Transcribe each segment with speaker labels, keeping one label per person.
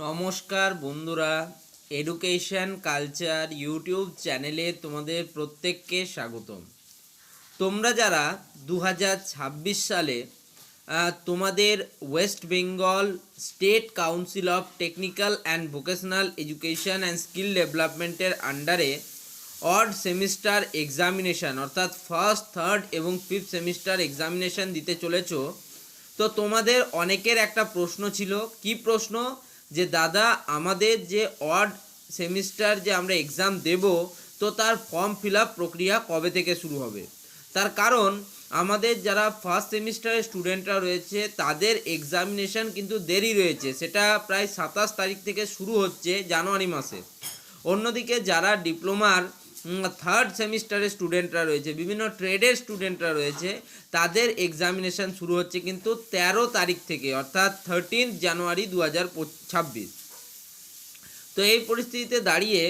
Speaker 1: নমস্কার বন্ধুরা, education culture YouTube চ্যানেলে তোমাদের প্রত্যেককে স্বাগতম। তোমরা যারা 2026 সালে তোমাদের West Bengal state council of technical and vocational education and skill ডেভেলপমেন্টের আন্ডারে অড সেমিস্টার এক্সামিনেশান অর্থাৎ ফার্স্ট, থার্ড এবং ফিফথ সেমিস্টার এক্সামিনেশান দিতে চলেছো, তো তোমাদের অনেকের একটা প্রশ্ন ছিল। কি প্রশ্ন? যে দাদা, আমাদের যে অড সেমিস্টার যে আমরা এক্সাম দেব, তো তার ফর্ম ফিল আপ প্রক্রিয়া কবে থেকে শুরু হবে? তার কারণ আমাদের যারা ফার্স্ট সেমিস্টারের স্টুডেন্টরা রয়েছে তাদের এক্সামিনেশান কিন্তু দেরি রয়েছে, সেটা প্রায় 27 তারিখ থেকে শুরু হচ্ছে জানুয়ারি মাসে। অন্যদিকে যারা ডিপ্লোমার থার্ড সেমিস্টারের স্টুডেন্টরা রয়েছে, বিভিন্ন ট্রেডের স্টুডেন্টরা রয়েছে, তাদের এক্সামিনেশান শুরু হচ্ছে কিন্তু 13 তারিখ থেকে, অর্থাৎ 13 জানুয়ারি 2026। তো এই পরিস্থিতিতে দাঁড়িয়ে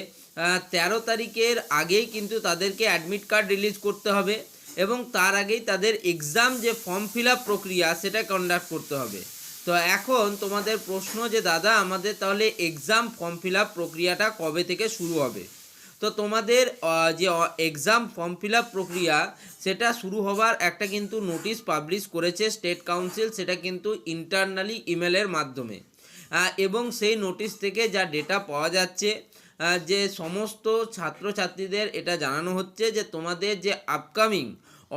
Speaker 1: 13 তারিখের আগেই কিন্তু তাদেরকে অ্যাডমিট কার্ড রিলিজ করতে হবে এবং তার আগেই তাদের এক্সাম যে ফর্ম ফিল আপ প্রক্রিয়া সেটা কন্ডাক্ট করতে হবে। তো এখন তোমাদের প্রশ্ন যে দাদা, আমাদের তাহলে এক্সাম ফর্ম ফিল আপ প্রক্রিয়াটা কবে থেকে শুরু হবে? তো তোমাদের যে এক্সাম ফর্ম ফিল আপ প্রক্রিয়া সেটা শুরু হবার একটা কিন্তু নোটিশ পাবলিশ করেছে স্টেট কাউন্সিল, সেটা কিন্তু ইন্টারনালি ইমেলের মাধ্যমে। এবং সেই নোটিশ থেকে যা ডেটা পাওয়া যাচ্ছে, যে সমস্ত ছাত্রছাত্রীদের এটা জানানো হচ্ছে যে তোমাদের যে আপকামিং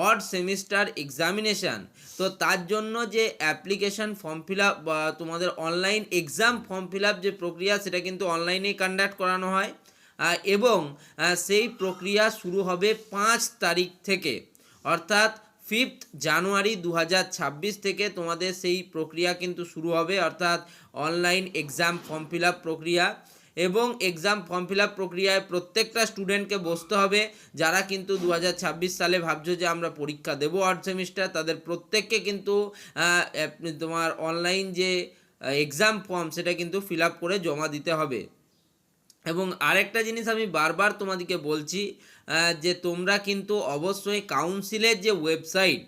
Speaker 1: অড সেমিস্টার এক্সামিনেশান, তো তার জন্য যে অ্যাপ্লিকেশান ফর্ম ফিল আপ বা তোমাদের online exam form fill up যে প্রক্রিয়া সেটা কিন্তু অনলাইনেই কন্ডাক্ট করানো হয় এবং সেই প্রক্রিয়া শুরু হবে 5 তারিখ থেকে, অর্থাৎ 5th জানুয়ারি 2026 থেকে তোমাদের সেই প্রক্রিয়া কিন্তু শুরু হবে, অর্থাৎ online exam form fill up প্রক্রিয়া। এবং এক্সাম ফর্ম ফিল আপ প্রক্রিয়ায় প্রত্যেকটা স্টুডেন্টকে বসতে হবে। যারা কিন্তু 2026 সালে ভাবছো যে আমরা পরীক্ষা দেবো অড সেমিস্টার, তাদের প্রত্যেককে কিন্তু তোমার অনলাইন যে এক্সাম ফর্ম সেটা কিন্তু ফিল আপ করে জমা দিতে হবে। এবং আরেকটা জিনিস আমি বারবার তোমাদেরকে বলছি, যে তোমরা কিন্তু অবশ্যই কাউন্সিলের যে ওয়েবসাইট,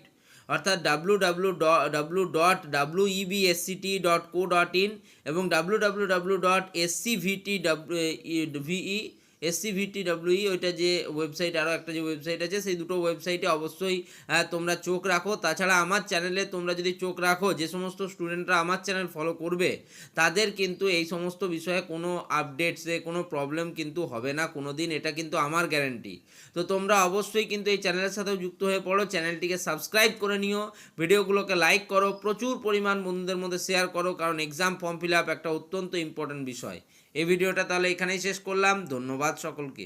Speaker 1: অর্থাৎ www.websct.co.in এবং www.scvtwe ওইটা যে ওয়েবসাইট, আরও একটা যে ওয়েবসাইট আছে, সেই দুটো ওয়েবসাইটে অবশ্যই তোমরা চোখ রাখো। তাছাড়া আমার চ্যানেলে তোমরা যদি চোখ রাখো, যে সমস্ত স্টুডেন্টরা আমার চ্যানেল ফলো করবে তাদের কিন্তু এই সমস্ত বিষয়ে কোনো আপডেটসে কোনো প্রবলেম কিন্তু হবে না কোনো দিন, এটা কিন্তু আমার গ্যারেন্টি। তো তোমরা অবশ্যই কিন্তু এই চ্যানেলের সাথেও যুক্ত হয়ে পড়ো, চ্যানেলটিকে সাবস্ক্রাইব করে নিও, ভিডিওগুলোকে লাইক করো, প্রচুর পরিমাণ বন্ধুদের মধ্যে শেয়ার করো, কারণ এক্সাম ফর্ম ফিল আপ একটা অত্যন্ত ইম্পর্ট্যান্ট বিষয়। এই ভিডিওটা তাহলে এখানেই শেষ করলাম। ধন্যবাদ সকলকে।